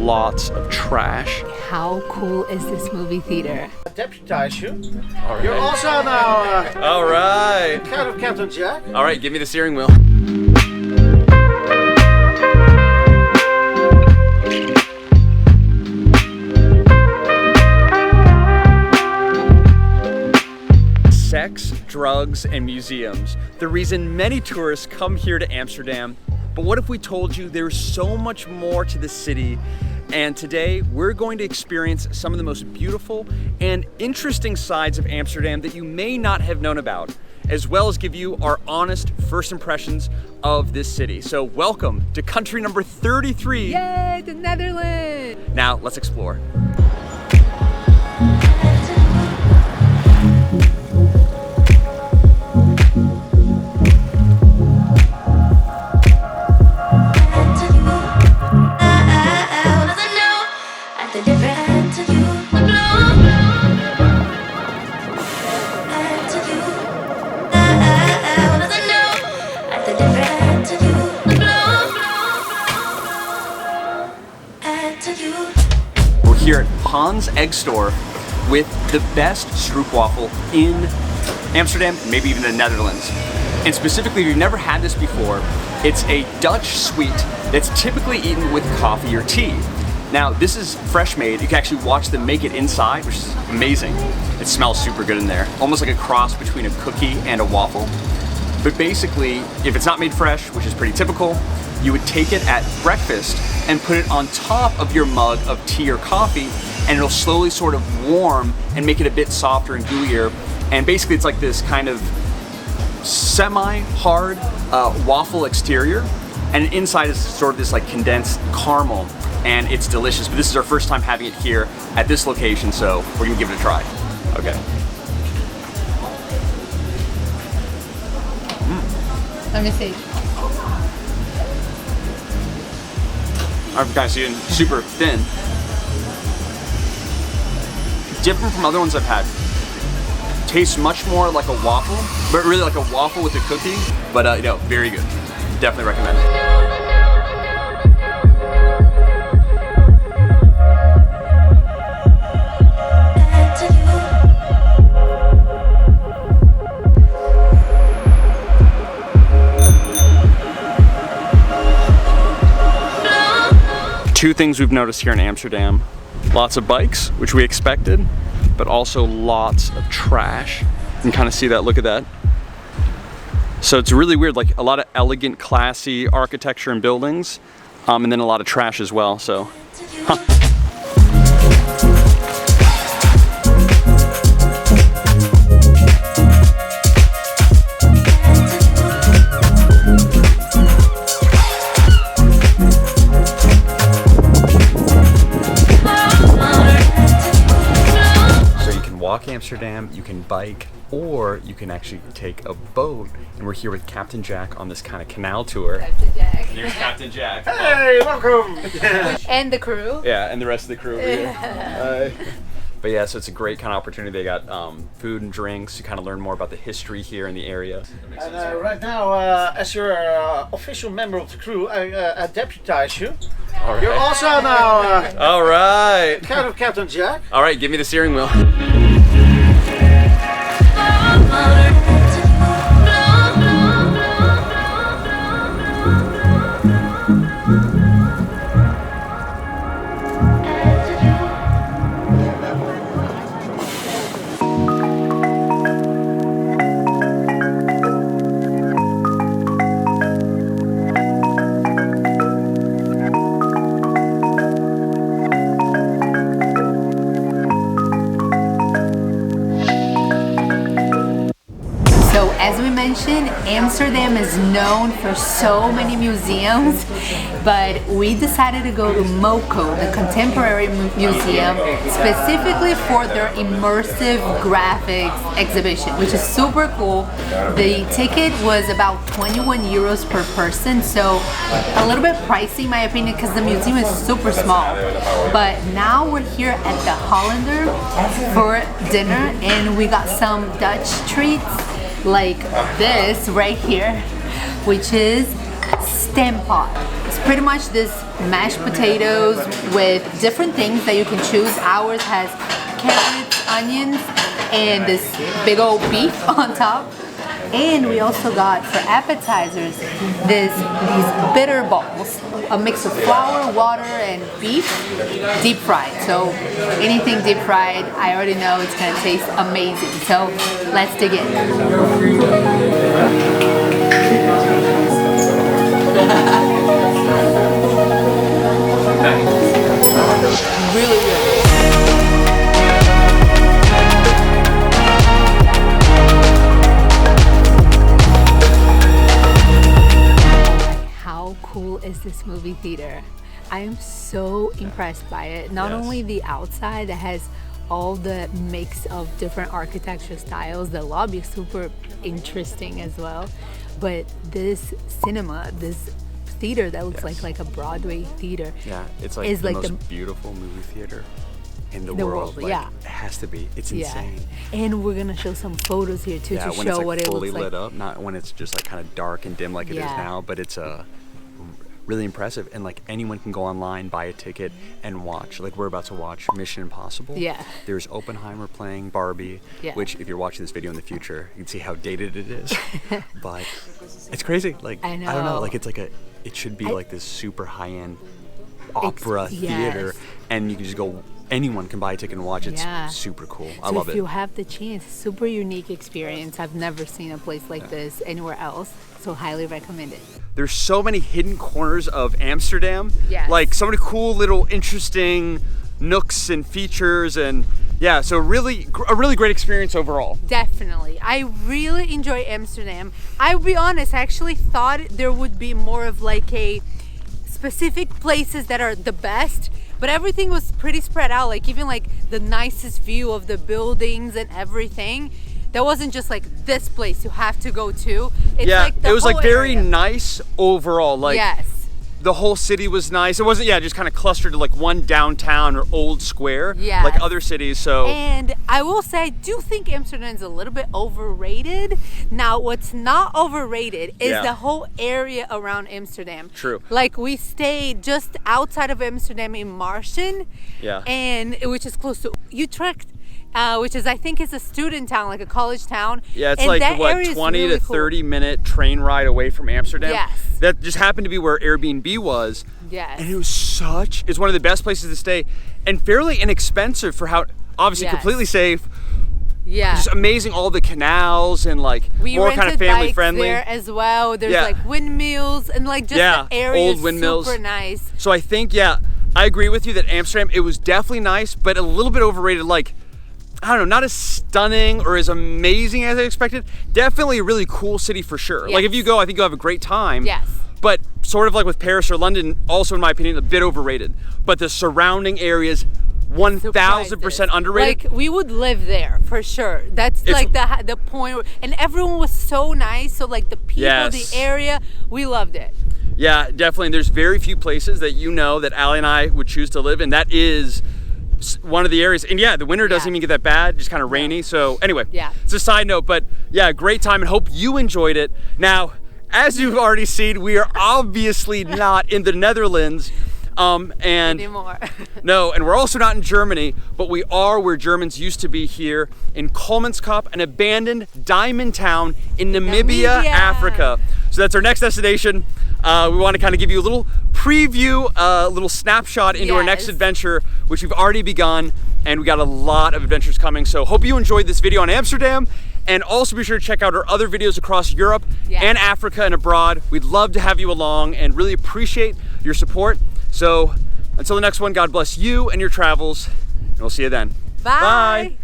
lots of trash. How cool is this movie theater? Deputize you. All right. You're also now All right. kind of Captain Jack. All right, give me the steering wheel. Sex, drugs, and museums. The reason many tourists come here to Amsterdam. But what if we told you there's so much more to the city? And today we're going to experience some of the most beautiful and interesting sides of Amsterdam that you may not have known about, as well as give you our honest first impressions of this city. So welcome to country number 33. Yay, the Netherlands! Now let's explore. We're here at Hans Egg Store with the best stroopwafel in Amsterdam, maybe even the Netherlands. And specifically, if you've never had this before, it's a Dutch sweet that's typically eaten with coffee or tea. Now, this is fresh made. You can actually watch them make it inside, which is amazing. It smells super good in there. Almost like a cross between a cookie and a waffle. But basically, if it's not made fresh, which is pretty typical, you would take it at breakfast and put it on top of your mug of tea or coffee, and it'll slowly sort of warm and make it a bit softer and gooier. And basically it's like this kind of semi-hard waffle exterior, and inside is sort of this like condensed caramel, and it's delicious. But this is our first time having it here at this location, so we're gonna give it a try. Okay. Let me see. I'm kind of seeing super thin. Different from other ones I've had. Tastes much more like a waffle, but really like a waffle with a cookie. But you know, very good. Definitely recommend it. Two things we've noticed here in Amsterdam. Lots of bikes, which we expected, but also lots of trash. You can kind of see that, look at that. So it's really weird, like a lot of elegant, classy architecture and buildings, and then a lot of trash as well, so. Huh. Amsterdam, you can bike, or you can actually take a boat, and we're here with Captain Jack on this kind of canal tour. Captain Jack. Here's Captain Jack. Hey, welcome! And the crew. Yeah, and the rest of the crew over here. But yeah, so it's a great kind of opportunity. They got food and drinks to kind of learn more about the history here in the area. And right now, as you're an official member of the crew, I deputize you. All right. You're also now All right. kind of Captain Jack. All right, give me the steering wheel. As we mentioned, Amsterdam is known for so many museums, but we decided to go to MoCo, the Contemporary Museum, specifically for their immersive graphics exhibition, which is super cool. The ticket was about 21 euros per person, so a little bit pricey in my opinion because the museum is super small. But now we're here at the Hollander for dinner, and we got some Dutch treats like this right here, which is stem pot. It's pretty much this mashed potatoes with different things that you can choose. Ours has carrots, onions, and this big old beef on top. And we also got, for appetizers, these bitter balls, a mix of flour, water, and beef, deep fried. So anything deep fried, I already know it's gonna taste amazing. So let's dig in. Really good. Is this movie theater? I am so impressed by it. Not only the outside that has all the mix of different architecture styles, the lobby is super interesting as well, but this cinema, this theater that looks like a Broadway theater. Yeah, it's like the most beautiful movie theater in the world. Like, yeah, it has to be. It's insane. And we're gonna show some photos here too to show what it looks like. Fully lit up, not when it's just like kind of dark and dim like it is now, but it's really impressive, and like anyone can go online, buy a ticket, and watch. Like we're about to watch Mission Impossible. Yeah. There's Oppenheimer playing Barbie, which if you're watching this video in the future, you can see how dated it is. But it's crazy. Like I don't know. Like it should be like this super high-end opera theater, and you can just go. Anyone can buy a ticket and watch. It's super cool. I love it. If you have the chance, super unique experience. I've never seen a place like this anywhere else, so highly recommend it. There's so many hidden corners of Amsterdam. Yes. Like so many cool little interesting nooks and features, and yeah, so a really great experience overall. Definitely. I really enjoy Amsterdam. I'll be honest, I actually thought there would be more of like a specific places that are the best, but everything was pretty spread out. Like even like the nicest view of the buildings and everything. That wasn't just like this place you have to go to. It's like it was like very nice overall. Like the whole city was nice. It wasn't just kind of clustered to like one downtown or old square like other cities. So and I will say I do think Amsterdam is a little bit overrated. Now what's not overrated is the whole area around Amsterdam. True. Like we stayed just outside of Amsterdam in Marchen, and which is close to Utrecht. Which is, I think, is a student town, like a college town. Yeah, it's like what 20 to 30 minute train ride away from Amsterdam. Yes. That just happened to be where Airbnb was. Yes. And it was it's one of the best places to stay, and fairly inexpensive for how obviously completely safe. Yeah. Just amazing, all the canals and like more kind of family friendly. There as well. There's like windmills and like just the area old windmills. Super nice. So I think I agree with you that Amsterdam, it was definitely nice, but a little bit overrated. Like I don't know, not as stunning or as amazing as I expected. Definitely a really cool city for sure. Like if you go, I think you'll have a great time. Yes. But sort of like with Paris or London, also in my opinion, a bit overrated. But the surrounding areas, 1000% underrated. Like we would live there for sure. That's like the point. And everyone was so nice. So like the people, the area, we loved it. Yeah, definitely. And there's very few places that that Allie and I would choose to live in. That is one of the areas, and the winter doesn't even get that bad, just kind of rainy. So anyway, it's a side note, but great time, and hope you enjoyed it. Now, as you've already seen, we are obviously not in the Netherlands, and anymore. No, and we're also not in Germany, but we are where Germans used to be here in Kolmanskop, an abandoned diamond town in Namibia, Africa. So that's our next destination. We want to kind of give you a little preview, a little snapshot into our next adventure, which we've already begun, and we got a lot of adventures coming. So hope you enjoyed this video on Amsterdam, and also be sure to check out our other videos across Europe and Africa and abroad. We'd love to have you along and really appreciate your support. So until the next one, God bless you and your travels, and we'll see you then. Bye. Bye.